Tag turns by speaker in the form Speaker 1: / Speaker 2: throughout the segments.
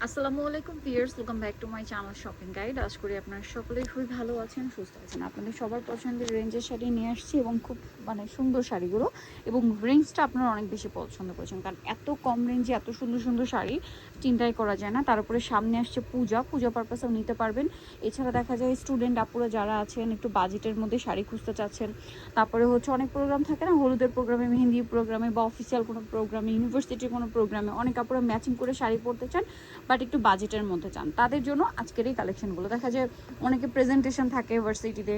Speaker 1: আসসালামু আলাইকুম viewers, welcome back to my channel shopping guide. আশা করি আপনারা সকলেই খুবই ভালো আছেন, সুস্থ আছেন। আপনাদের সবার পছন্দের রেঞ্জের শাড়ি নিয়ে আসছি এবং খুব সুন্দর শাড়িগুলো, এবং রেঞ্জটা আপনারা অনেক বেশি পছন্দ করেছেন, কারণ এত কম রেঞ্জে এত সুন্দর সুন্দর শাড়ি চিন্তাই করা যায় না। তার উপরে সামনে আসছে পূজা পারপাসেও নিতে পারবেন। এছাড়া দেখা যায় স্টুডেন্ট আপুরা যারা আছেন একটু বাজেটের মধ্যে শাড়ি খুঁজতে চাচ্ছেন, তারপরে হচ্ছে অনেক প্রোগ্রাম থাকে না, হলুদের প্রোগ্রামে, মেহেন্দি প্রোগ্রামে বা অফিসিয়াল কোনো প্রোগ্রামে, ইউনিভার্সিটির কোনো প্রোগ্রামে অনেক আপুরা ম্যাচিং করে শাড়ি পরতে চান, বাট একটু বাজেটের মধ্যে চান। তাদের জন্য আজকের এই কালেকশনগুলো। দেখা যায় অনেকে প্রেজেন্টেশন থাকে ভার্সিটিতে,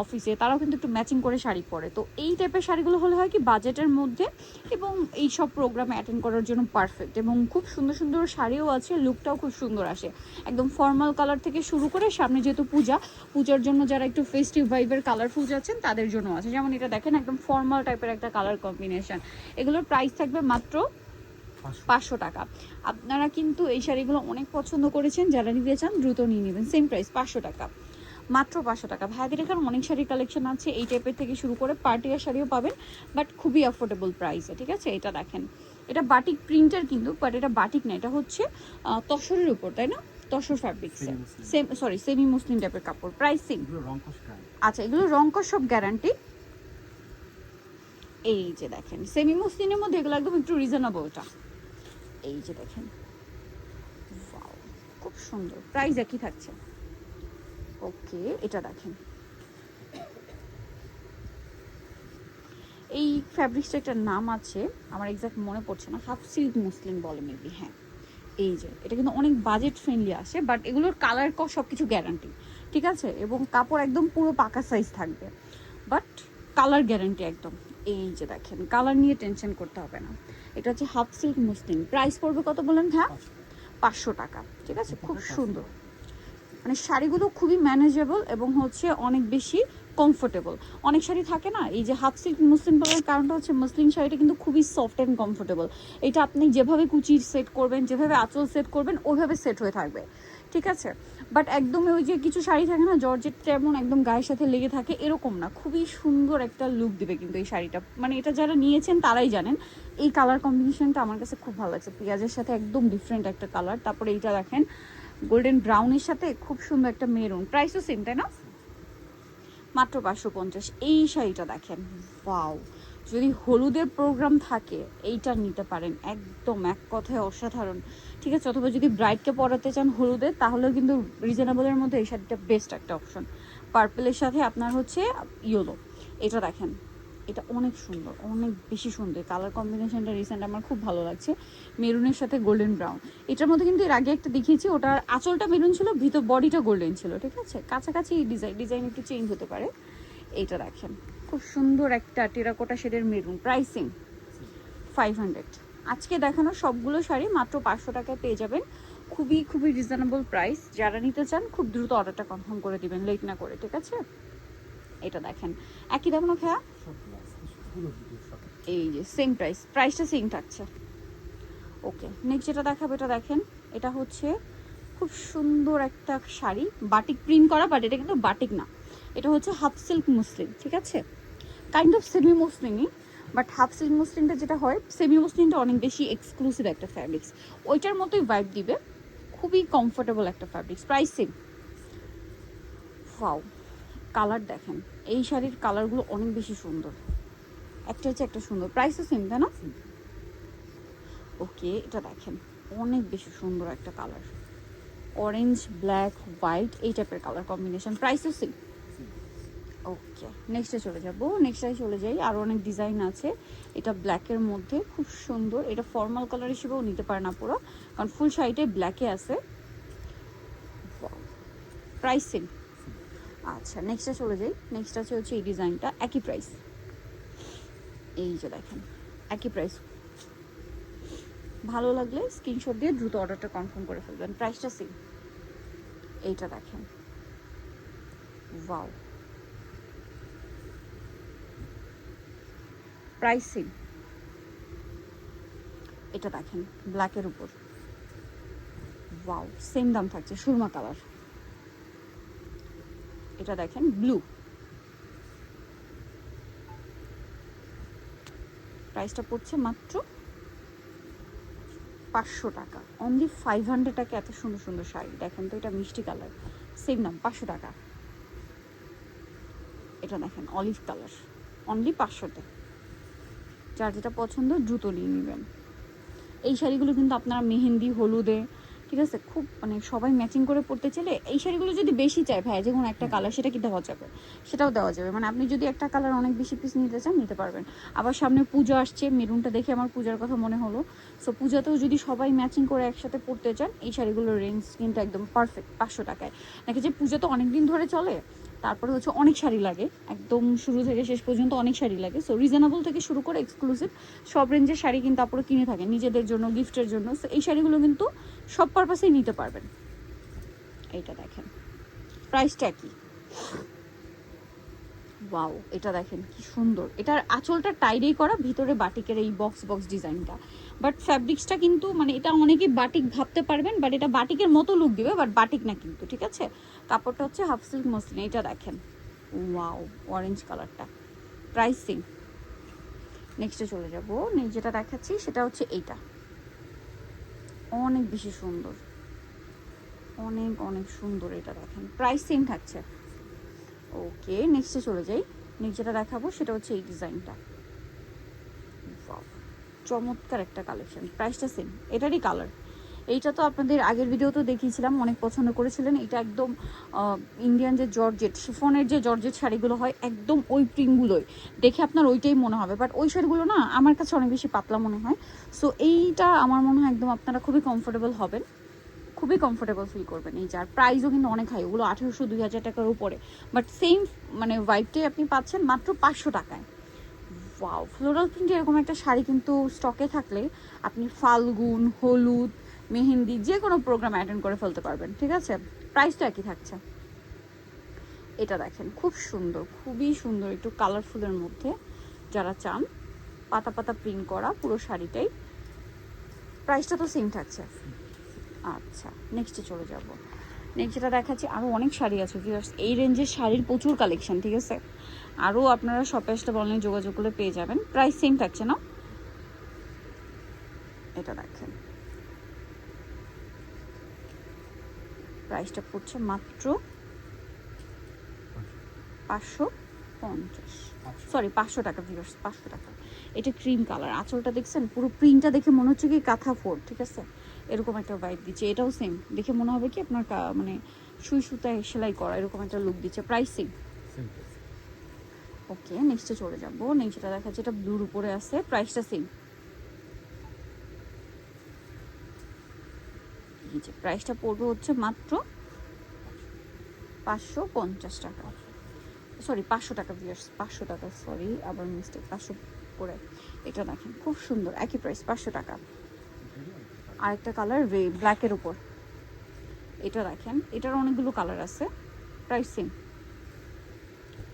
Speaker 1: অফিসে, তারাও কিন্তু একটু ম্যাচিং করে শাড়ি পরে। তো এই টাইপের শাড়িগুলো হলে হয় কি বাজেটের মধ্যে এবং এই সব প্রোগ্রামে অ্যাটেন্ড করার জন্য পারফেক্ট। এবং খুব সুন্দর সুন্দর শাড়িও আছে, লুকটাও খুব সুন্দর আসে। একদম ফর্মাল কালার থেকে শুরু করে সামনে যেহেতু পূজার জন্য যারা একটু ফেস্টিভ ভাইবের কালারফুল যাচ্ছেন তাদের জন্য আছে। যেমন এটা দেখেন, একদম ফর্মাল টাইপের একটা কালার কম্বিনেশন। এগুলোর প্রাইস থাকবে মাত্র 500 টাকা। আপনারা কিন্তু এই শাড়িগুলো অনেক পছন্দ করেছেন, যারা নিতে চান দ্রুত নিয়ে নেবেন। সেম প্রাইস 500 টাকা, মাত্র 500 টাকা। ভাইদের এখানে অনেক শাড়ির কালেকশন আছে, এই টাইপের থেকে শুরু করে পার্টিয়ার শাড়িও পাবেন, বাট খুবই অ্যাফোর্ডেবল প্রাইসে। ঠিক আছে, এটা দেখেন, এটা বাটিক প্রিন্টার কিন্তু, বাট এটা বাটিক না, এটা হচ্ছে তসরের উপর, তাই না? তসর ফ্যাব্রিক্সের, সেমি মুসলিম টাইপের কাপড়। প্রাইসিং আচ্ছা, এগুলো রংকশ সব গ্যারান্টি। এই যে দেখেন সেমি মুসলিমের মধ্যে এগুলো একদম একটু রিজনেবলটা। এই যে দেখেন, ওয়াও, খুব সুন্দর। প্রাইস একই থাকছে। ওকে, এটা দেখেন, এই ফ্যাব্রিক্সটা একটা নাম আছে, আমার এক্সাক্ট মনে পড়ছে না, হাফ সিল্ক মুসলিম বলে মেবি। হ্যাঁ, এই যে এটা কিন্তু অনেক বাজেট ফ্রেন্ডলি আসে, বাট এগুলোর কালার সব কিছু গ্যারান্টি। ঠিক আছে, এবং কাপড় একদম পুরো পাকা সাইজ থাকবে, বাট কালার গ্যারান্টি একদম। এই যে দেখেন, কালার নিয়ে টেনশন করতে হবে না। এটা হচ্ছে হাফ সিল্ক মুসলিম। প্রাইস পড়বে কত বলেন? হ্যাঁ, 500 টাকা। ঠিক আছে, খুব সুন্দর। শাড়িগুলো খুবই ম্যানেজেবল এবং হচ্ছে অনেক বেশি কমফোর্টেবল। অনেক শাড়ি থাকে না, এই যে হাফ সিল্ক মুসলিম বলার কারণটা হচ্ছে মুসলিম শাড়িটা কিন্তু খুবই সফট অ্যান্ড কমফোর্টেবল। এটা আপনি যেভাবে কুচি সেট করবেন, যেভাবে আঁচল সেট করবেন, ওইভাবে সেট হয়ে থাকবে। ঠিক আছে, বাট একদমই ওই যে কিছু শাড়ি থাকে না জর্জেট তেমন একদম গায়ের সাথে লেগে থাকে, এরকম না। খুবই সুন্দর একটা লুক দিবে কিন্তু এই শাড়িটা। এটা যারা নিয়েছেন তারাই জানেন। এই কালার কম্বিনেশনটা আমার কাছে খুব ভালো লাগছে, পেঁয়াজের সাথে একদম ডিফারেন্ট একটা কালার। তারপরে এইটা দেখেন, গোল্ডেন ব্রাউনের সাথে খুব সুন্দর একটা মেরুন। প্রাইসও সেম, তাই না? মাত্র 550। এই শাড়িটা দেখেন, ওয়াও, যদি হলুদের প্রোগ্রাম থাকে এইটা নিতে পারেন, একদম এক কথায় অসাধারণ। ঠিক আছে, অথবা যদি ব্রাইডকে পরাতে চান হলুদে, তাহলেও কিন্তু রিজনেবলের মধ্যে এই শাড়িটা বেস্ট একটা অপশন। পার্পেলের সাথে আপনার হচ্ছে ইয়েলো। এটা দেখেন, এটা অনেক সুন্দর, অনেক বেশি সুন্দর কালার কম্বিনেশনটা। রিসেন্ট আমার খুব ভালো লাগছে, মেরুনের সাথে গোল্ডেন ব্রাউন। এটার মধ্যে কিন্তু এর আগে একটা দেখিয়েছি, ওটার আঁচলটা মেরুন ছিল, ভিতর বডিটা গোল্ডেন ছিল। ঠিক আছে, কাছাকাছি ডিজাইন একটু চেঞ্জ হতে পারে। এইটা দেখেন, খুব সুন্দর একটা টেরাকোটা শেডের মেরুন। প্রাইসিং 500। আজকে দেখানো সবগুলো শাড়ি মাত্র 500 টাকায় পেয়ে যাবেন, খুবই খুবই রিজনেবল প্রাইস। যারা নিতে চান খুব দ্রুত অর্ডারটা কনফার্ম করে দিবেন, লেট না করে। ঠিক আছে, এটা দেখেন, একই দাম না খেয়া? এই যে সেম প্রাইসটা সেম থাকছে। ওকে, নেক্সট যেটা দেখাবো, এটা দেখেন, এটা হচ্ছে খুব সুন্দর একটা শাড়ি, বাটিক প্রিন্ট করা, বাট এটা কিন্তু বাটিক না, এটা হচ্ছে হাফ সিল্ক মুসলিম। ঠিক আছে, কাইন্ড অফ সেমি মুসলিমই, বাট হাফ সিল্ক মুসলিমটা যেটা হয়, সেমি মুসলিমটা অনেক বেশি এক্সক্লুসিভ একটা ফ্যাব্রিক্স, ওইটার মতোই ভাইব দিবে। খুবই কমফোর্টেবল একটা fabrics. Price same. Wow, colour দেখেন, এই শাড়ির কালারগুলো অনেক বেশি সুন্দর, একটা হচ্ছে একটা সুন্দর। প্রাইসও সেম, তাই না? ওকে, এটা দেখেন, অনেক বেশি সুন্দর একটা কালার, অরেঞ্জ, ব্ল্যাক, হোয়াইট, এই টাইপের কালার কম্বিনেশন। প্রাইসও সেম। ওকে, নেক্সটে চলে যাই। আরও অনেক ডিজাইন আছে। এটা ব্ল্যাকের মধ্যে খুব সুন্দর, এটা ফর্মাল কালার হিসেবেও নিতে পারেন না পুরো, কারণ ফুল শাড়িটাই ব্ল্যাকে আছে। Price same. আচ্ছা, নেক্সটে চলে যাই। নেক্সট আছে হচ্ছে এই ডিজাইনটা, একই প্রাইস। এই যে দেখেন, একই প্রাইস। ভালো লাগলে স্ক্রিনশট দিয়ে দ্রুত অর্ডারটা কনফার্ম করে ফেলবেন, প্রাইসটা সেম। এইটা দেখেন, ওয়াও, প্রাইস সেম। এটা দেখেন, ব্ল্যাকের উপর, ওয়াও, সেম দাম থাকছে, সুরমা কালার। এটা দেখেন, ব্লু। প্রাইসটা পড়ছে মাত্র 500 টাকা, অনলি 500 টাকা এত সুন্দর সুন্দর শাড়ি। দেখেন তো এটা মিষ্টি কালার, সেম দাম 500 টাকা। এটা দেখেন অলিভ কালার, অনলি 500-তে। যার যেটা পছন্দ দ্রুত নিয়ে নেবেন। এই শাড়িগুলো কিন্তু আপনারা মেহেন্দি, হলুদে, ঠিক আছে, খুব মানে সবাই ম্যাচিং করে পরতে চাইলে এই শাড়িগুলো যদি বেশি চায় ভাই, যে কোনো একটা কালার, সেটা কি দেওয়া যাবে, সেটাও দেওয়া যাবে। মানে আপনি যদি একটা কালার অনেক বেশি পিস নিতে চান নিতে পারবেন। আবার সামনে পুজো আসছে, মেরুনটা দেখে আমার পূজার কথা মনে হলো। সো পূজাতেও যদি সবাই ম্যাচিং করে একসাথে পরতে চান, এই শাড়িগুলোর রেঞ্জ কিন্তু একদম পারফেক্ট 500 টাকায়। নাকি যে পূজা তো অনেক দিন ধরে চলে, তারপরে হচ্ছে অনেক শাড়ি লাগে, একদম শুরু থেকে শেষ পর্যন্ত অনেক শাড়ি লাগে। সো রিজনেবল থেকে শুরু করে এক্সক্লুসিভ সব রেঞ্জের শাড়ি কিন্তু আপনারা কিনে থাকেন নিজেদের জন্য, গিফটের জন্য। সো এই শাড়িগুলো কিন্তু সব পারপাসেই নিতে পারবেন। এইটা দেখেন, প্রাইসটা কি, ওয়াও, এটা দেখেন কি সুন্দর। এটার আঁচলটা টাইডেই করা, ভিতরে বাটিকের এই বক্স বক্স ডিজাইনটা। বাট ফ্যাব্রিক্সটা কিন্তু মানে এটা অনেকেই বাটিক ভাবতে পারবেন, বাট এটা বাটিকের মতো লুক দিবে, বাট বাটিক না কিন্তু, ঠিক আছে। কাপড়টা হচ্ছে হাফ সিল্ক মসলিন। এটা দেখেন, ওয়াও, অরেঞ্জ কালারটা, প্রাইসিং। নেক্সটে চলে যাব। যেটা দেখাচ্ছি সেটা হচ্ছে এইটা, অনেক বেশি সুন্দর, অনেক অনেক সুন্দর। এটা দেখেন প্রাইস সেম থাকছে। ওকে, নেক্সটে চলে যাই। নেক্সট যেটা দেখাবো সেটা হচ্ছে এই ডিজাইনটা, চমৎকার একটা কালেকশন, প্রাইসটা সেম, এটারই কালার। এইটা তো আপনাদের আগের ভিডিও তো দেখিয়েছিলাম, অনেক পছন্দ করেছিলেন। এটা একদম ইন্ডিয়ান যে জর্জেট শিফনের যে জর্জেট শাড়িগুলো হয়, একদম ওই প্রিন্টগুলোই দেখে আপনার ওইটাই মনে হবে। বাট ওই শাড়িগুলো না আমার কাছে অনেক বেশি পাতলা মনে হয়। সো এইটা আমার মনে হয় একদম আপনারা খুবই কমফোর্টেবল হবেন, খুবই কমফোর্টেবল ফিল করবেন। এই যার প্রাইসও কিন্তু অনেক হাই, ওগুলো 1800-2000 টাকার উপরে। বাট সেম মানে ভাইবটাই আপনি পাচ্ছেন মাত্র 500 টাকায়। ওয়াও, ফ্লোরাল প্রিন্টে এরকম একটা শাড়ি কিন্তু স্টকে থাকলে আপনি ফাল্গুন, হলুদ, মেহেন্দি যে কোনো প্রোগ্রাম অ্যাটেন্ড করে ফেলতে পারবেন, ঠিক আছে। প্রাইসটা একই থাকছে। এটা দেখেন খুব সুন্দর, খুবই সুন্দর, একটু কালারফুলের মধ্যে যারা চান, পাতা পাতা প্রিন্ট করা পুরো শাড়িটাই। প্রাইসটা তো সেম থাকছে। আচ্ছা, নেক্সটে চলে যাব। নেক্সট যেটা দেখাচ্ছি, আরও অনেক শাড়ি আছে ভিউয়ার্স, এই রেঞ্জের শাড়ির প্রচুর কালেকশন, ঠিক আছে। আরও আপনারা শপে আসতে বললে যোগাযোগ করলে পেয়ে যাবেন। প্রাইস সেম থাকছে না। এটা দেখেন, প্রাইসটা পড়ছে মাত্র 550, সরি 500 টাকা ভিউয়ার্স, 500 টাকা। এটা ক্রিম কালার, আঁচলটা দেখছেন, পুরো প্রিন্টটা দেখে মনে হচ্ছে কি কাঁথা ফোর, ঠিক আছে, এরকম একটা ভাইব দিচ্ছে। এটাও সেম, দেখে মনে হবে কি আপনার মানে সুই সুতায় সেলাই করা, এরকম একটা লুক দিচ্ছে। Price same. ওকে, নেক্সটে চলে যাবো। নেক্সটটা দেখাচ্ছে, এটা ব্লুর উপরে আছে, প্রাইসটা সেম। এই যে প্রাইসটা পড়বে হচ্ছে মাত্র 550 টাকা, সরি 500 টাকা ভিউয়ার্স, 500 টাকা, সরি আবার মিস্টেক, 500 করে। এটা দেখেন খুব সুন্দর, একই প্রাইস 500 টাকা। আরেকটা কালার ব্ল্যাকের উপর, এটা দেখেন, এটার অনেকগুলো কালার আছে, প্রাইস সেম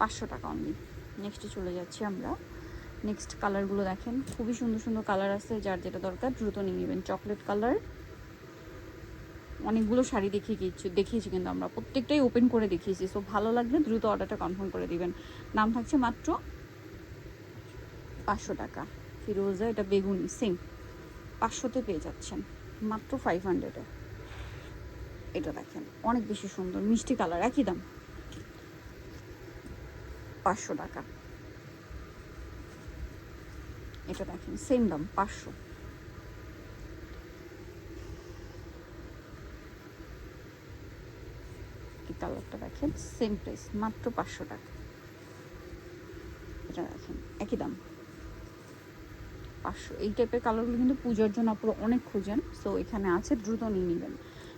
Speaker 1: 500 টাকা অনলি। নেক্সটে চলে যাচ্ছি আমরা। নেক্সট কালারগুলো দেখেন, খুবই সুন্দর সুন্দর কালার আছে, যার যেটা দরকার দ্রুত নিয়ে নেবেন। চকলেট কালার, অনেকগুলো শাড়ি দেখিয়েছি কিন্তু আমরা প্রত্যেকটাই ওপেন করে দেখিয়েছি। সো ভালো লাগলে দ্রুত অর্ডারটা কনফার্ম করে দিবেন। দাম থাকছে মাত্র 500 টাকা। ফিরোজা, এটা বেগুনি, সেম 500-তে পেয়ে যাচ্ছেন মাত্র 500-এ। এটা দেখেন অনেক বেশি সুন্দর মিষ্টি কালার, একই দাম 500 টাকা। এটা দেখেন সেম দাম 500। এই কালারটা দেখেন, সেম প্রাইস মাত্র 500 টাকা। এটা দেখেন একই দাম 500। এই টাইপের কালারগুলো কিন্তু পূজার জন্য আপনারা অনেক খুঁজেন, সো এখানে আছে, দ্রুত নিয়ে নেবেন,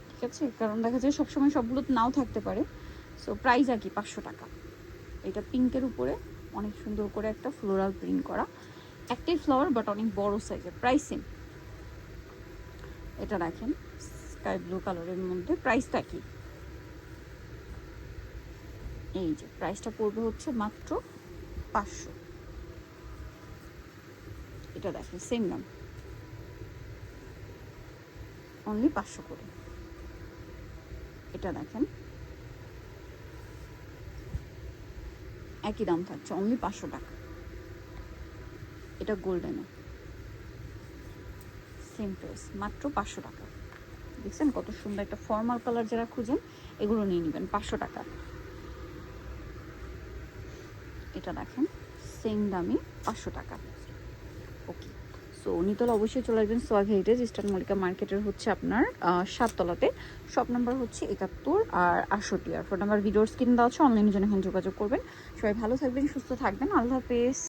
Speaker 1: ঠিক আছে। কারণ দেখা যায় সবসময় সবগুলো নাও থাকতে পারে। সো প্রাইস আর কি 500 টাকা। এটা পিঙ্কের উপরে অনেক সুন্দর করে একটা ফ্লোরাল প্রিন্ট করা, একটাই ফ্লাওয়ার বাট অনেক বড় সাইজের, প্রাইস সেম। এটা দেখেন স্কাই ব্লু কালারের মধ্যে, প্রাইসটা কি, এই যে প্রাইসটা পড়বে হচ্ছে মাত্র 500। এটা দেখেন সেম দাম, অনলি 500 করে। এটা দেখেন একই দাম থাকছে, অনলি 500 টাকা। এটা গোল্ডেনে সেম প্রাইস, মাত্র 500 টাকা। দেখছেন কত সুন্দর একটা ফর্মাল কালার, যারা খুঁজেন এগুলো নিয়ে নেবেন 500 টাকা। এটা দেখেন সেম দামি 500 টাকা। ওকে, সো নিতলা অবশ্যই চলে আসবেন সোয়াগ হেরিটেজ, ইস্টার্ন মল্লিকা মার্কেটের হচ্ছে আপনার 7 তলাতে। শপ নাম্বার হচ্ছে 71 আর 68, আর ফোন নাম্বার ভিডিওর স্ক্রিন দেওয়া আছে। অনলাইনের জন্য এখন যোগাযোগ করবেন। সবাই ভালো থাকবেন, সুস্থ থাকবেন, আল্লাহ হাফেজ।